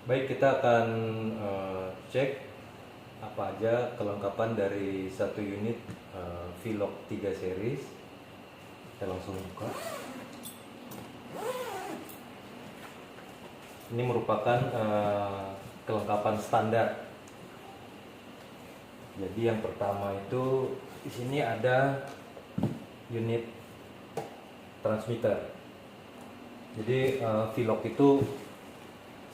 Baik, kita akan cek apa aja kelengkapan dari satu unit Vlog 3 series. Kita langsung buka. Ini merupakan kelengkapan standar. Jadi yang pertama itu di sini ada unit transmitter. Jadi Vlog itu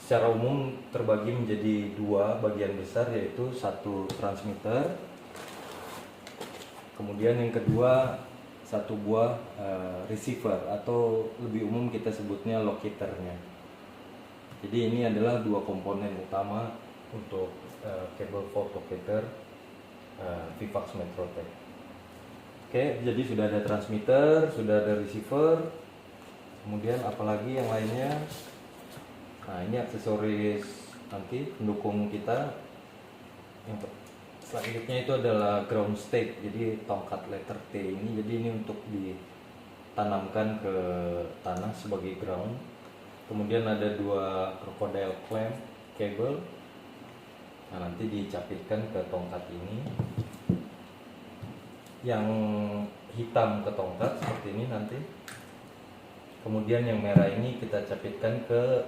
secara umum terbagi menjadi dua bagian besar, yaitu satu transmitter, kemudian yang kedua satu buah receiver atau lebih umum kita sebutnya locatornya. Jadi ini adalah dua komponen utama untuk cable fault locator Vivax Metrotech. Oke, jadi sudah ada transmitter, sudah ada receiver, kemudian apalagi yang lainnya. Nah, ini aksesoris nanti pendukung kita. Yang selanjutnya itu adalah ground stake, jadi tongkat letter T ini. Jadi ini untuk ditanamkan ke tanah sebagai ground. Kemudian ada dua crocodile clamp cable. Nah, nanti dicapitkan ke tongkat ini. Yang hitam ke tongkat seperti ini nanti. Kemudian yang merah ini kita capitkan ke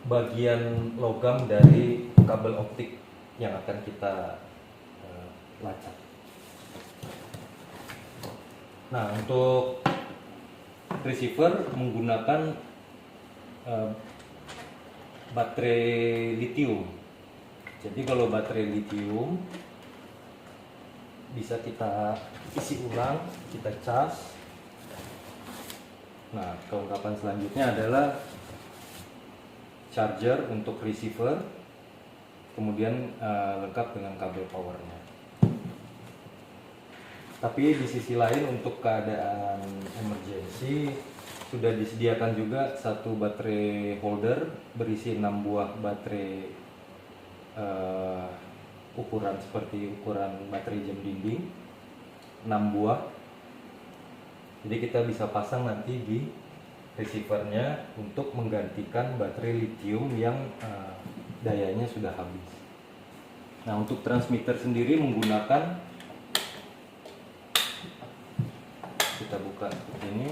bagian logam dari kabel optik yang akan kita lacak. Nah, untuk receiver menggunakan baterai lithium. Jadi kalau baterai lithium bisa kita isi ulang, kita cas. Nah, kelengkapan selanjutnya adalah charger untuk receiver, kemudian lengkap dengan kabel powernya. Tapi di sisi lain untuk keadaan emergency sudah disediakan juga satu baterai holder berisi 6 buah baterai ukuran seperti ukuran baterai jam dinding, 6 buah. Jadi kita bisa pasang nanti di receivernya untuk menggantikan baterai lithium yang dayanya sudah habis. Nah, untuk transmitter sendiri menggunakan, kita buka seperti ini.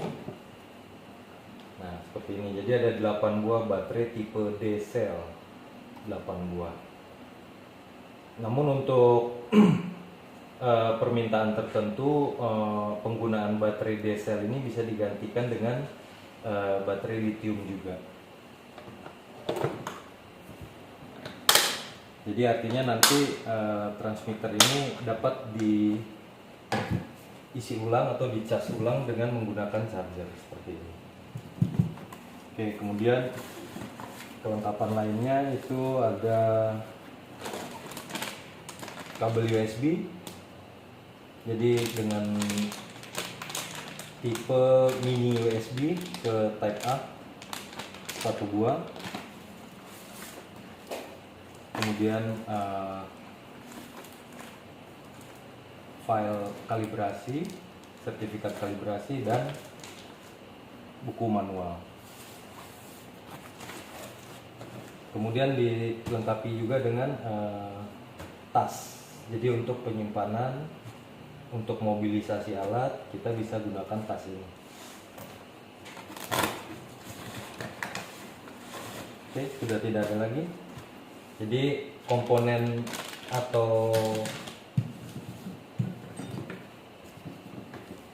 Nah, seperti ini. Jadi ada 8 buah baterai tipe D cell, 8 buah. Namun untuk permintaan tertentu penggunaan baterai D cell ini bisa digantikan dengan baterai lithium juga. Jadi artinya nanti transmitter ini dapat diisi ulang atau dicas ulang dengan menggunakan charger seperti ini. Oke, kemudian kelengkapan lainnya itu ada kabel USB. Jadi dengan tipe mini USB ke Type A satu buah. Kemudian file kalibrasi, sertifikat kalibrasi, dan buku manual. Kemudian dilengkapi juga dengan tas. Jadi untuk penyimpanan, untuk mobilisasi alat, kita bisa gunakan tas ini. Oke, sudah tidak ada lagi. Jadi komponen atau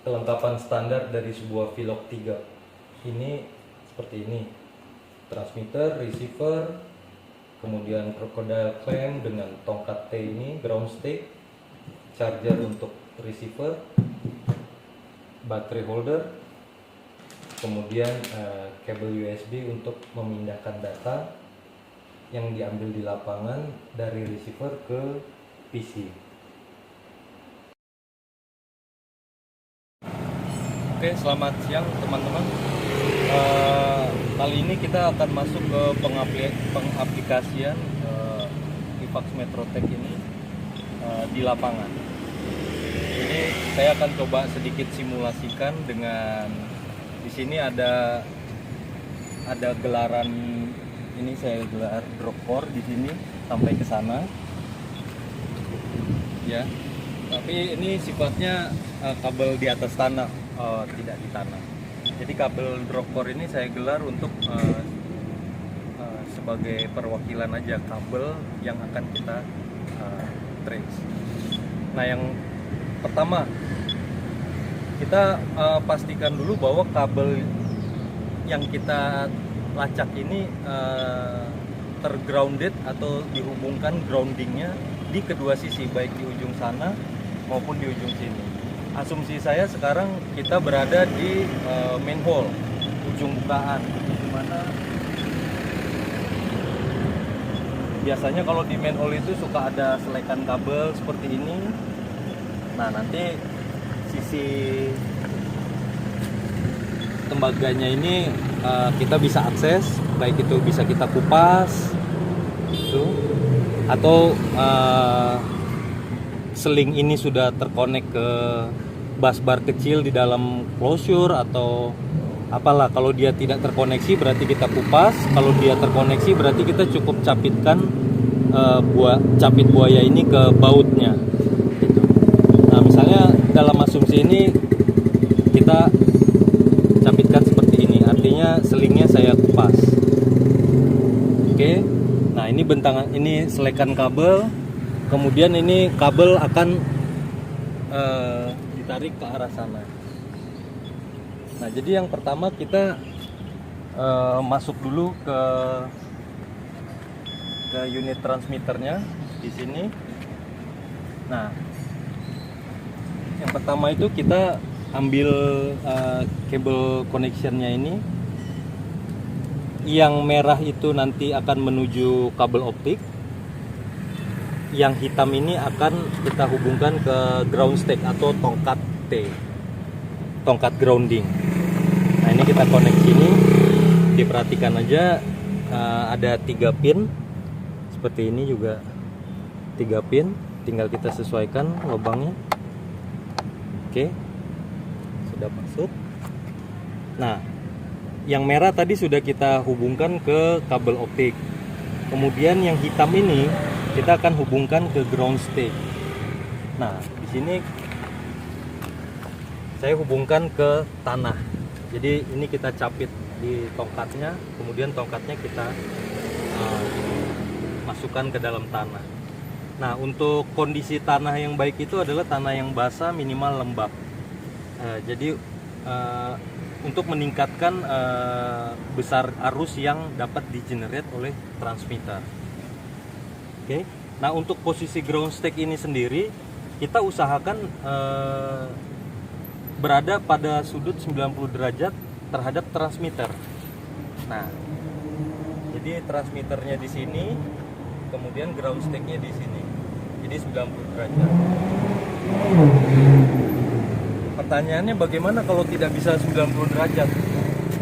kelengkapan standar dari sebuah Vlog 3 ini seperti ini. Transmitter, receiver, kemudian crocodile clamp dengan tongkat T ini, ground stake, charger untuk receiver, baterai holder, kemudian kabel USB untuk memindahkan data yang diambil di lapangan dari receiver ke PC. Oke, selamat siang teman-teman. Kali ini kita akan masuk ke pengaplikasian Vivax Metrotech ini di lapangan. Jadi saya akan coba sedikit simulasikan dengan di sini ada gelaran Ini saya gelar drop core di sini sampai ke sana. Ya. Tapi ini sifatnya kabel di atas tanah, tidak di tanah. Jadi kabel drop core ini saya gelar untuk sebagai perwakilan aja kabel yang akan kita trace. Nah, yang pertama kita pastikan dulu bahwa kabel yang kita lacak ini tergrounded atau dihubungkan groundingnya di kedua sisi, baik di ujung sana maupun di ujung sini. Asumsi saya sekarang kita berada di manhole, ujung bukaan, di mana biasanya kalau di manhole itu suka ada selekan kabel seperti ini. Nah, nanti sisi tembaganya ini kita bisa akses, baik itu bisa kita kupas itu, atau seling ini sudah terkonek ke busbar kecil di dalam closure atau apalah. Kalau dia tidak terkoneksi berarti kita kupas, kalau dia terkoneksi berarti kita cukup capitkan capit buaya ini ke bautnya gitu. Nah, misalnya dalam asumsi ini kita capitkan seperti ini, artinya selingnya saya kupas. Oke. Nah, ini bentangan, ini selekan kabel, kemudian ini kabel akan ditarik ke arah sana. Nah, jadi yang pertama kita masuk dulu ke unit transmitternya di sini. Nah, yang pertama itu kita ambil kabel connectionnya ini. Yang merah itu nanti akan menuju kabel optik. Yang hitam ini akan kita hubungkan ke ground stake atau tongkat T, tongkat grounding. Nah, ini kita connect sini. Diperhatikan aja ada 3 pin. Seperti ini juga 3 pin, tinggal kita sesuaikan lubangnya. Oke, sudah masuk. Nah, yang merah tadi sudah kita hubungkan ke kabel optik. Kemudian yang hitam ini kita akan hubungkan ke ground stake. Nah, di sini saya hubungkan ke tanah. Jadi ini kita capit di tongkatnya, kemudian tongkatnya kita masukkan ke dalam tanah. Nah, untuk kondisi tanah yang baik itu adalah tanah yang basah minimal lembab. Jadi untuk meningkatkan besar arus yang dapat di-generate oleh transmitter. Oke. Nah, untuk posisi ground stake ini sendiri kita usahakan berada pada sudut 90 derajat terhadap transmitter. Nah, jadi transmitternya di sini, kemudian ground stake-nya di sini. Jadi 90 derajat. Pertanyaannya bagaimana kalau tidak bisa 90 derajat?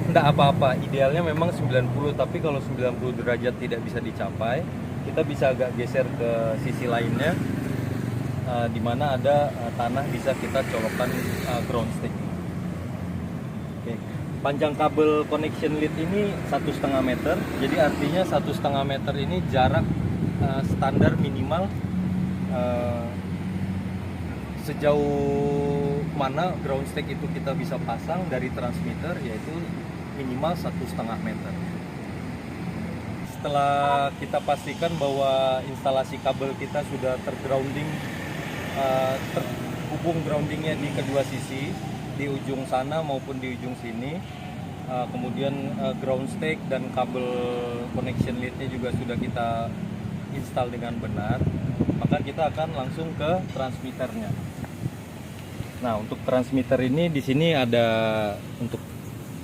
Tidak apa-apa, idealnya memang 90, tapi kalau 90 derajat tidak bisa dicapai, kita bisa agak geser ke sisi lainnya, di mana ada tanah bisa kita colokkan ground stake. Oke. Panjang kabel connection lead ini 1,5 meter, jadi artinya 1,5 meter ini jarak standar minimal sejauh mana ground stake itu kita bisa pasang dari transmitter, yaitu minimal 1,5 meter. Setelah kita pastikan bahwa instalasi kabel kita sudah tergrounding, terhubung groundingnya di kedua sisi, di ujung sana maupun di ujung sini, kemudian ground stake dan kabel connection leadnya juga sudah kita install dengan benar, maka kita akan langsung ke transmitternya. Nah, untuk transmitter ini di sini ada untuk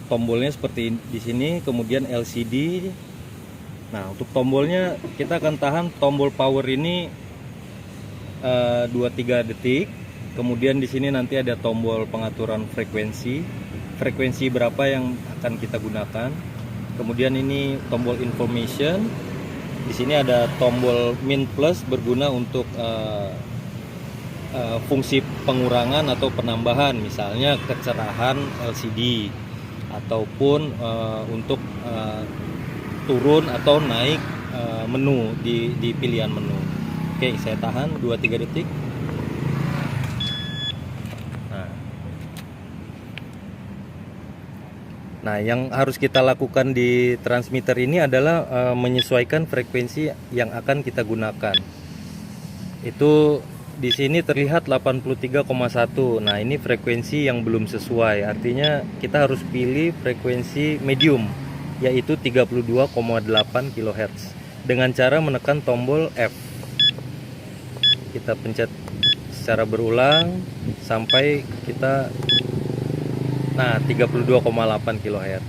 tombolnya seperti di sini, kemudian LCD. Nah, untuk tombolnya kita akan tahan tombol power ini 2-3 detik. Kemudian di sini nanti ada tombol pengaturan frekuensi berapa yang akan kita gunakan. Kemudian ini tombol information. Di sini ada tombol min plus berguna untuk fungsi pengurangan atau penambahan, misalnya kecerahan LCD, ataupun untuk turun atau naik menu di pilihan menu. Oke, saya tahan 2-3 detik. Nah, yang harus kita lakukan di transmitter ini adalah menyesuaikan frekuensi yang akan kita gunakan. Itu di sini terlihat 83,1. Nah, ini frekuensi yang belum sesuai. Artinya kita harus pilih frekuensi medium, yaitu 32,8 kHz dengan cara menekan tombol F. Kita pencet secara berulang sampai kita 32,8 kHz.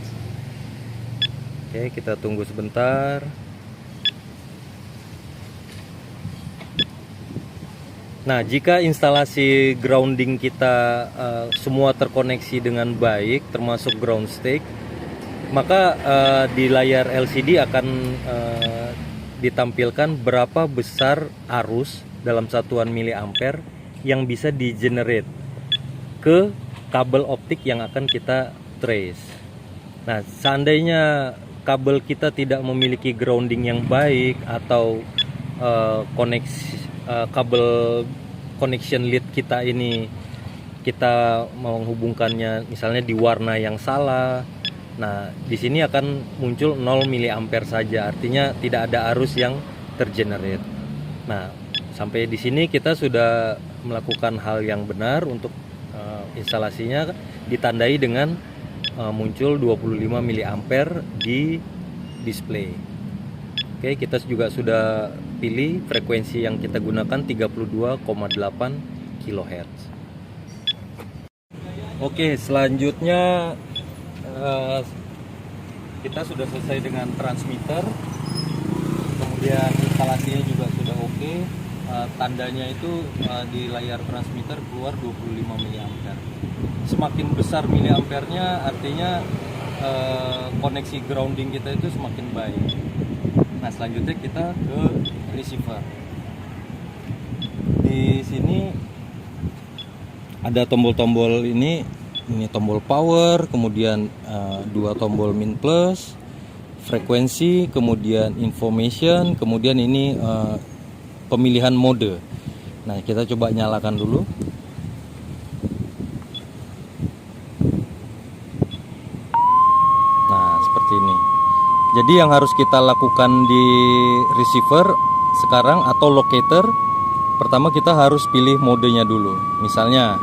Oke, kita tunggu sebentar. Nah, jika instalasi grounding kita semua terkoneksi dengan baik, termasuk ground stick, maka di layar LCD akan ditampilkan berapa besar arus dalam satuan miliampere yang bisa di-generate ke kabel optik yang akan kita trace. Nah, seandainya kabel kita tidak memiliki grounding yang baik atau kabel connection lead kita ini kita menghubungkannya misalnya di warna yang salah. Nah, di sini akan muncul 0 miliampere saja, artinya tidak ada arus yang tergenerate. Nah, sampai di sini kita sudah melakukan hal yang benar untuk instalasinya ditandai dengan muncul 25 miliampere di display. Oke, kita juga sudah pilih frekuensi yang kita gunakan 32,8 kHz. Oke, selanjutnya kita sudah selesai dengan transmitter. Kemudian instalasinya juga sudah oke. Tandanya itu di layar transmitter keluar 25 miliampere. Semakin besar miliampernya artinya koneksi grounding kita itu semakin baik. Nah, selanjutnya kita ke receiver. Di sini ada tombol-tombol ini tombol power, kemudian 2 tombol min plus, frekuensi, kemudian information, kemudian ini pemilihan mode. Nah, kita coba nyalakan dulu. Nah, seperti ini. Jadi yang harus kita lakukan di receiver sekarang atau locator, pertama kita harus pilih modenya dulu. Misalnya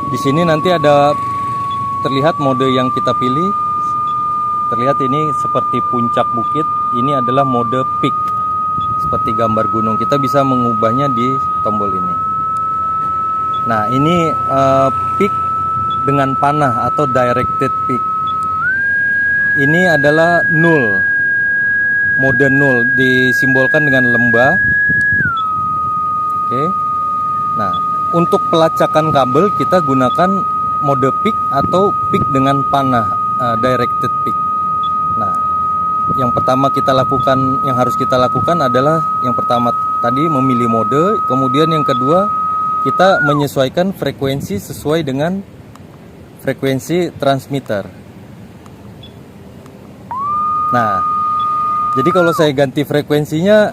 di sini nanti ada terlihat mode yang kita pilih. Terlihat ini seperti puncak bukit. Ini adalah mode peak. Seperti gambar gunung, kita bisa mengubahnya di tombol ini. Nah, ini peak dengan panah atau directed peak. Ini adalah 0, mode 0 disimbolkan dengan lembah. Oke. Nah, untuk pelacakan kabel kita gunakan mode peak atau peak dengan panah, directed peak. Nah, yang pertama yang harus kita lakukan adalah yang pertama tadi memilih mode, kemudian yang kedua kita menyesuaikan frekuensi sesuai dengan frekuensi transmitter. Nah, jadi kalau saya ganti frekuensinya,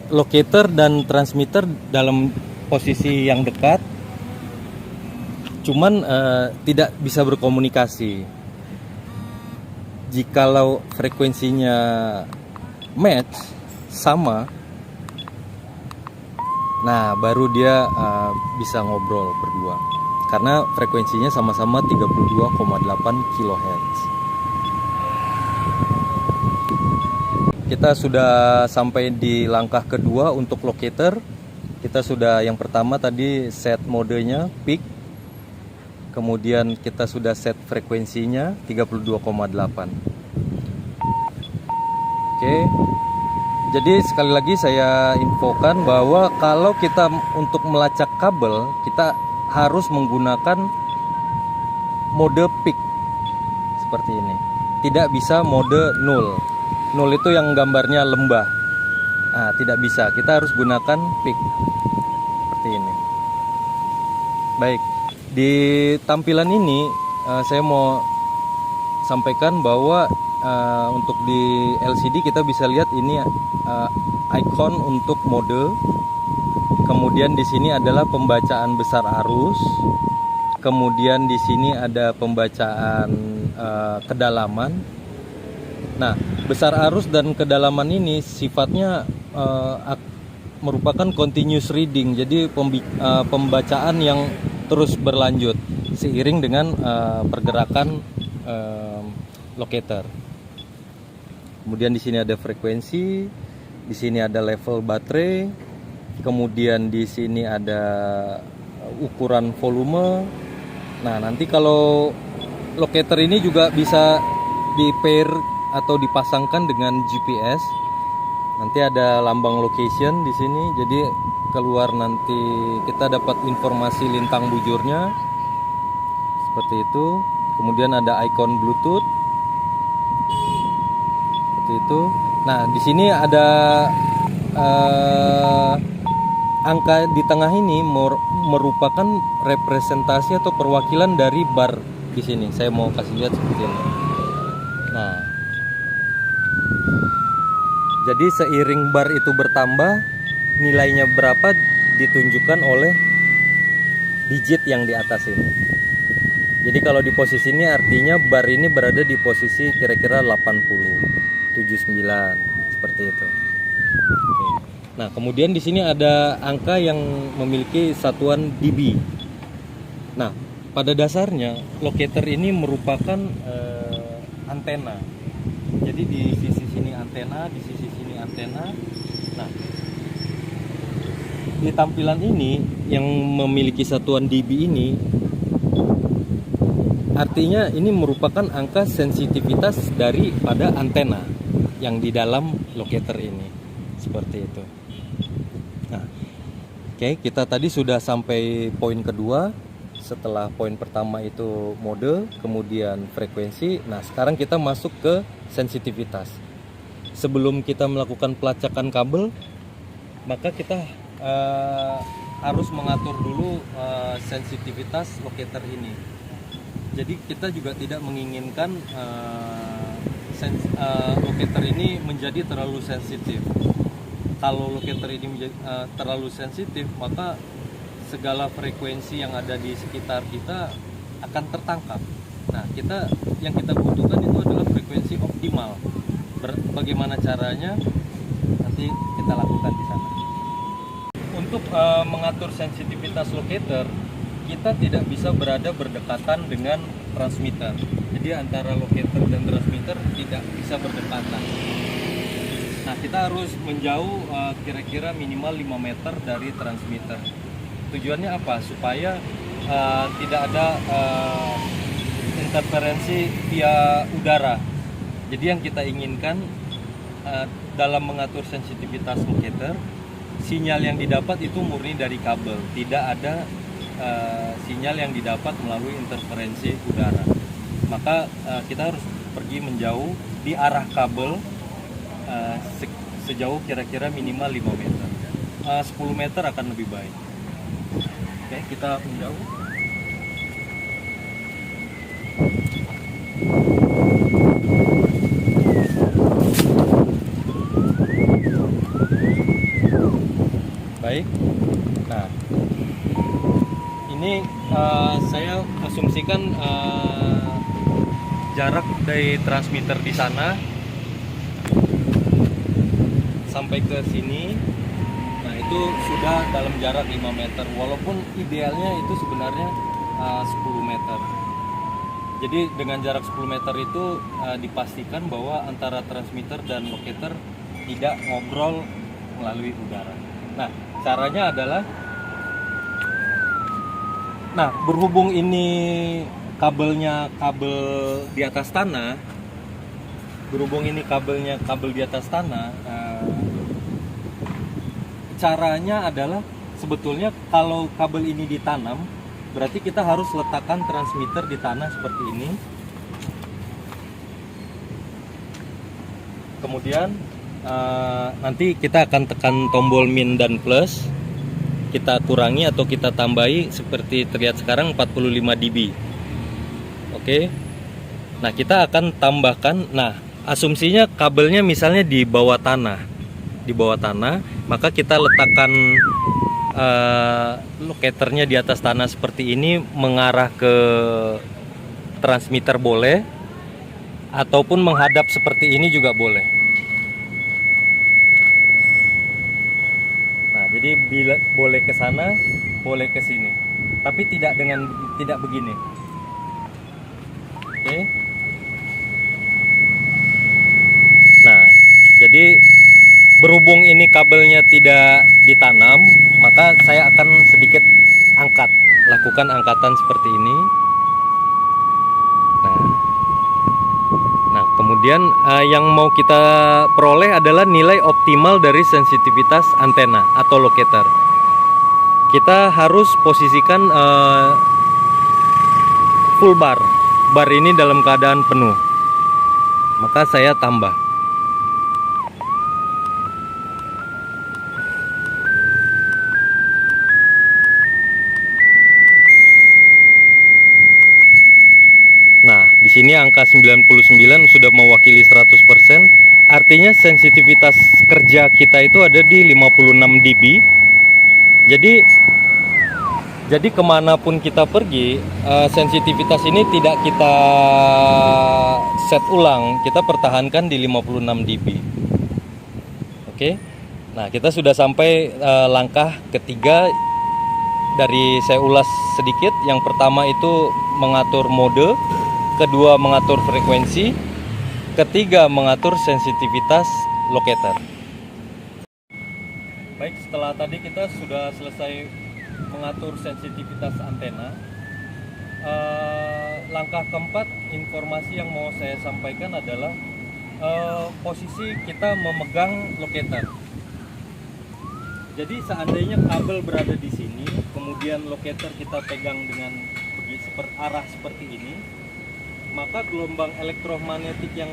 locator dan transmitter dalam posisi yang dekat, cuman tidak bisa berkomunikasi. Jikalau frekuensinya match sama, nah baru dia bisa ngobrol berdua, karena frekuensinya sama-sama 32,8 kHz. Kita sudah sampai di langkah kedua untuk locator. Kita sudah yang pertama tadi set modenya peak, kemudian kita sudah set frekuensinya 32,8. Oke. Jadi sekali lagi saya infokan bahwa kalau kita untuk melacak kabel, kita harus menggunakan mode peak seperti ini. Tidak bisa mode 0. 0 itu yang gambarnya lembah. Nah, tidak bisa. Kita harus gunakan peak seperti ini. Baik. Di tampilan ini saya mau sampaikan bahwa untuk di LCD kita bisa lihat ini icon untuk mode. Kemudian di sini adalah pembacaan besar arus. Kemudian di sini ada pembacaan kedalaman. Nah, besar arus dan kedalaman ini sifatnya merupakan continuous reading. Jadi pembacaan yang terus berlanjut seiring dengan pergerakan locator. Kemudian di sini ada frekuensi, di sini ada level baterai, kemudian di sini ada ukuran volume. Nah, nanti kalau locator ini juga bisa di pair atau dipasangkan dengan GPS. Nanti ada lambang location di sini, jadi keluar nanti kita dapat informasi lintang bujurnya seperti itu. Kemudian ada icon Bluetooth seperti itu. Nah, di sini ada angka di tengah ini merupakan representasi atau perwakilan dari bar di sini. Saya mau kasih lihat seperti ini. Nah, jadi seiring bar itu bertambah, nilainya berapa ditunjukkan oleh digit yang di atas ini. Jadi kalau di posisi ini artinya bar ini berada di posisi kira-kira 80, 79 seperti itu. Oke. Nah, kemudian di sini ada angka yang memiliki satuan dB. Nah, pada dasarnya locator ini merupakan antena. Jadi di sisi sini antena, di sisi sini antena. Nah, di tampilan ini yang memiliki satuan dB ini artinya ini merupakan angka sensitivitas daripada antena yang di dalam locator ini. Seperti itu. Nah, oke, kita tadi sudah sampai poin kedua. Setelah poin pertama itu mode, kemudian frekuensi. Nah, sekarang kita masuk ke sensitivitas. Sebelum kita melakukan pelacakan kabel, maka kita harus mengatur dulu sensitivitas locator ini. Jadi kita juga tidak menginginkan locator ini menjadi terlalu sensitif. Kalau locator ini terlalu sensitif, maka segala frekuensi yang ada di sekitar kita akan tertangkap. Nah, yang kita butuhkan itu adalah frekuensi optimal. Bagaimana caranya? Nanti kita lakukan di sana. Untuk mengatur sensitivitas locator, kita tidak bisa berada berdekatan dengan transmitter. Jadi antara locator dan transmitter tidak bisa berdekatan. Nah, kita harus menjauh kira-kira minimal 5 meter dari transmitter. Tujuannya apa? Supaya tidak ada interferensi via udara. Jadi yang kita inginkan dalam mengatur sensitivitas locator, sinyal yang didapat itu murni dari kabel, tidak ada sinyal yang didapat melalui interferensi udara. Maka kita harus pergi menjauh di arah kabel sejauh kira-kira minimal 5 meter. 10 meter akan lebih baik. Oke, kita menjauh. Baik. Nah, ini saya asumsikan jarak dari transmitter di sana sampai ke sini. Nah, itu sudah dalam jarak 5 meter, walaupun idealnya itu sebenarnya 10 meter. Jadi dengan jarak 10 meter itu dipastikan bahwa antara transmitter dan locator tidak ngobrol melalui udara. Nah, caranya adalah, berhubung ini kabelnya kabel di atas tanah, kabel di atas tanah, caranya adalah sebetulnya kalau kabel ini ditanam, berarti kita harus letakkan transmitter di tanah seperti ini. Kemudian nanti kita akan tekan tombol min dan plus, kita kurangi atau kita tambahi seperti terlihat sekarang 45 dB. Oke. Nah, kita akan tambahkan. Nah, asumsinya kabelnya misalnya di bawah tanah, maka kita letakkan locatornya di atas tanah seperti ini mengarah ke transmitter boleh, ataupun menghadap seperti ini juga boleh. Nah, jadi bila boleh ke sana, boleh ke sini, tapi tidak begini. Oke. Nah, jadi berhubung ini kabelnya tidak ditanam, maka saya akan sedikit lakukan angkatan seperti ini. Nah, kemudian yang mau kita peroleh adalah nilai optimal dari sensitivitas antena atau locator. Kita harus posisikan full bar ini dalam keadaan penuh. Maka saya tambah. Nah, di sini angka 99 sudah mewakili 100%. Artinya sensitivitas kerja kita itu ada di 56 dB. Jadi kemanapun kita pergi, sensitivitas ini tidak kita set ulang, kita pertahankan di 56 dB. Oke. Nah, kita sudah sampai langkah ketiga. Dari saya ulas sedikit. Yang pertama itu mengatur mode, kedua mengatur frekuensi, ketiga mengatur sensitivitas locator. Baik, setelah tadi kita sudah selesai mengatur sensitivitas antena, langkah keempat, informasi yang mau saya sampaikan adalah posisi kita memegang locator. Jadi seandainya kabel berada di sini, kemudian locator kita pegang dengan arah seperti ini, maka gelombang elektromagnetik yang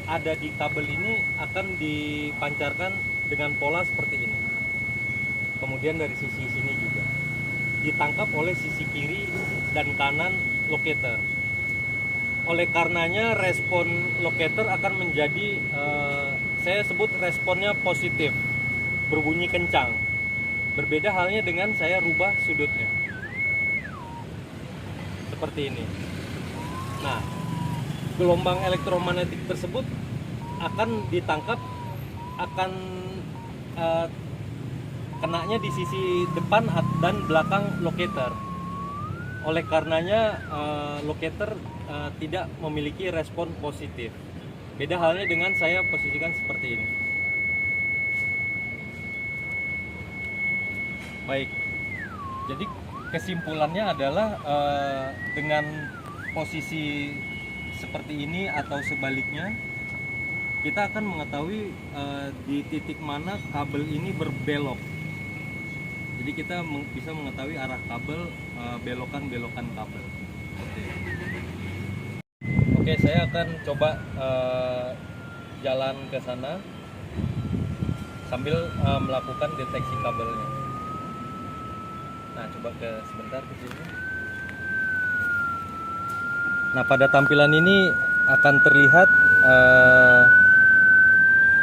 ada di kabel ini akan dipancarkan dengan pola seperti ini. Kemudian dari sisi sini juga ditangkap oleh sisi kiri dan kanan locator. Oleh karenanya respon locator akan menjadi saya sebut responnya positif, berbunyi kencang. Berbeda halnya dengan saya rubah sudutnya seperti ini. Nah, gelombang elektromagnetik tersebut akan ditangkap, akan kenanya di sisi depan dan belakang locator. Oleh karenanya locator tidak memiliki respon positif. Beda halnya dengan saya posisikan seperti ini. Baik, jadi kesimpulannya adalah dengan posisi seperti ini atau sebaliknya, kita akan mengetahui di titik mana kabel ini berbelok. Jadi kita bisa mengetahui arah kabel, belokan-belokan kabel. Oke, saya akan coba jalan ke sana sambil melakukan deteksi kabelnya. Nah, coba sebentar ke sini. Nah, pada tampilan ini akan terlihat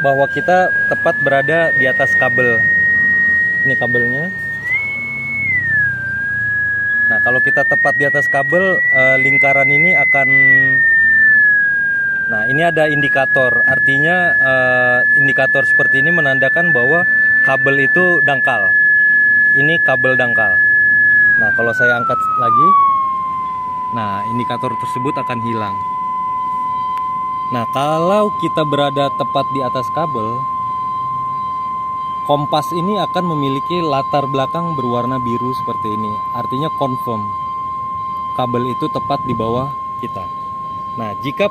bahwa kita tepat berada di atas kabel. Ini kabelnya. Nah, kalau kita tepat di atas kabel, lingkaran ini akan. Nah, ini ada indikator. Artinya indikator seperti ini menandakan bahwa kabel itu dangkal. Ini kabel dangkal. Nah, kalau saya angkat lagi, nah, indikator tersebut akan hilang. Nah, kalau kita berada tepat di atas kabel, kompas ini akan memiliki latar belakang berwarna biru seperti ini. Artinya confirm kabel itu tepat di bawah kita. Nah, jika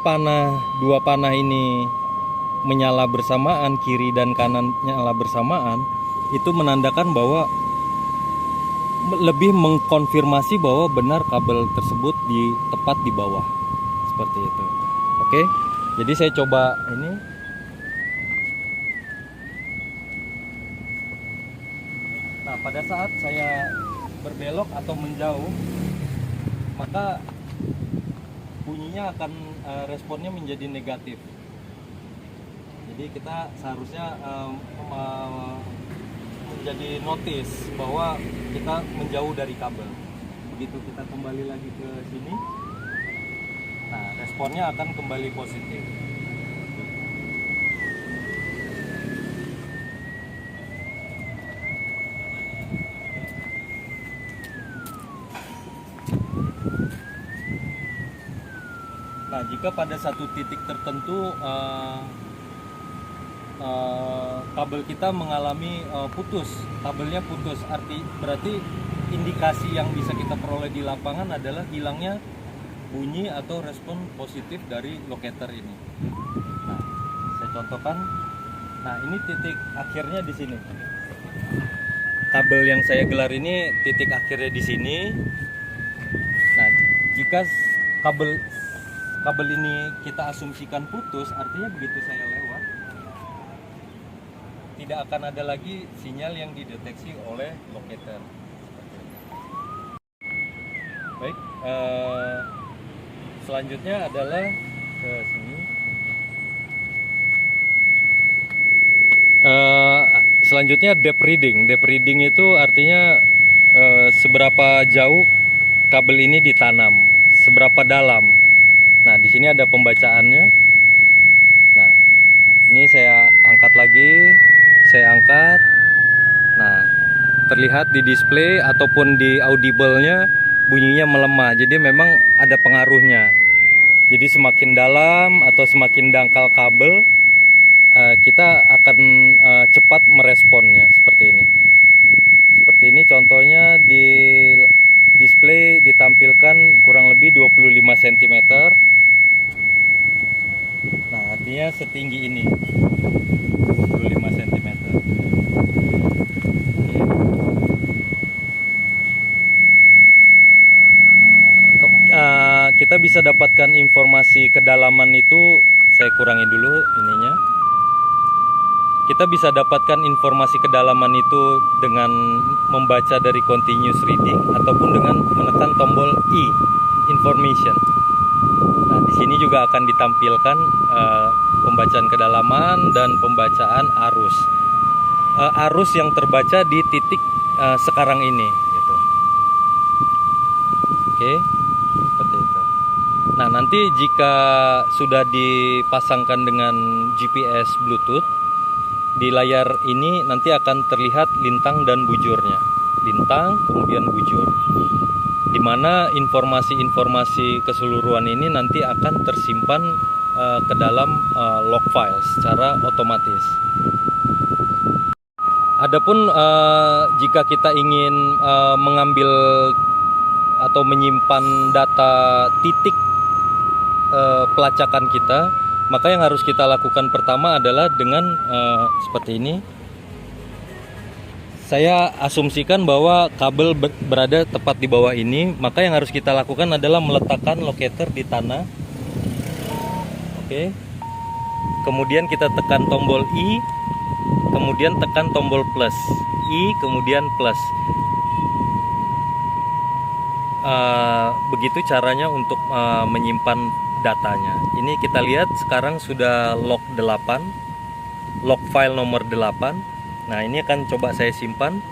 dua panah ini menyala bersamaan, kiri dan kanan nyala bersamaan, itu menandakan bahwa lebih mengkonfirmasi bahwa benar kabel tersebut tepat di bawah, seperti itu. Oke, jadi saya coba ini. Nah, pada saat saya berbelok atau menjauh, maka bunyinya akan responnya menjadi negatif. Jadi kita seharusnya menjadi notice bahwa kita menjauh dari kabel. Begitu kita kembali lagi ke sini, nah responnya akan kembali positif. Nah, jika pada satu titik tertentu kabel kita mengalami kabelnya putus, berarti indikasi yang bisa kita peroleh di lapangan adalah hilangnya bunyi atau respon positif dari locator ini. Nah, saya contohkan. Nah, ini titik akhirnya di sini. Kabel yang saya gelar ini titik akhirnya di sini. Nah, jika kabel ini kita asumsikan putus, artinya begitu saya lewat tidak akan ada lagi sinyal yang dideteksi oleh locator. Baik, selanjutnya adalah ke sini. Selanjutnya depth reading. Depth reading itu artinya seberapa jauh kabel ini ditanam, seberapa dalam. Nah, di sini ada pembacaannya. Nah, ini saya angkat lagi, saya angkat. Nah, terlihat di display ataupun di audible-nya bunyinya melemah. Jadi memang ada pengaruhnya. Jadi semakin dalam atau semakin dangkal kabel, kita akan cepat meresponnya seperti ini. Seperti ini contohnya di display ditampilkan kurang lebih 25 cm. Nah, artinya setinggi ini 25 cm. Kita bisa dapatkan informasi kedalaman itu, saya kurangi dulu ininya. Kita bisa dapatkan informasi kedalaman itu dengan membaca dari continuous reading ataupun dengan menekan tombol I, information. Nah, di sini juga akan ditampilkan pembacaan kedalaman dan pembacaan arus. Arus yang terbaca di titik sekarang ini, gitu. Oke, seperti itu. Nah, nanti jika sudah dipasangkan dengan GPS Bluetooth, di layar ini nanti akan terlihat lintang dan bujurnya. Lintang, kemudian bujur. Di mana informasi-informasi keseluruhan ini nanti akan tersimpan ke dalam log file secara otomatis. Adapun jika kita ingin mengambil atau menyimpan data titik pelacakan kita, maka yang harus kita lakukan pertama adalah dengan seperti ini. Saya asumsikan bahwa kabel berada tepat di bawah ini, maka yang harus kita lakukan adalah meletakkan locator di tanah. Oke. Kemudian kita tekan tombol I, kemudian tekan tombol plus. I, kemudian plus. Begitu caranya untuk menyimpan datanya. Ini kita lihat sekarang sudah log 8, log file nomor 8. Nah, ini akan coba saya simpan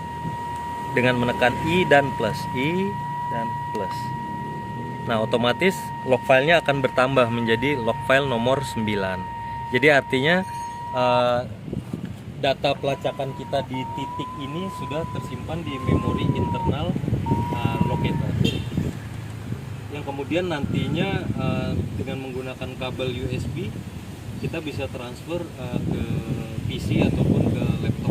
dengan menekan I dan plus, I dan plus. Nah, otomatis log filenya akan bertambah menjadi log file nomor 9. Jadi artinya data pelacakan kita di titik ini sudah tersimpan di memori internal locator. Yang kemudian nantinya dengan menggunakan kabel USB kita bisa transfer ke PC ataupun ke laptop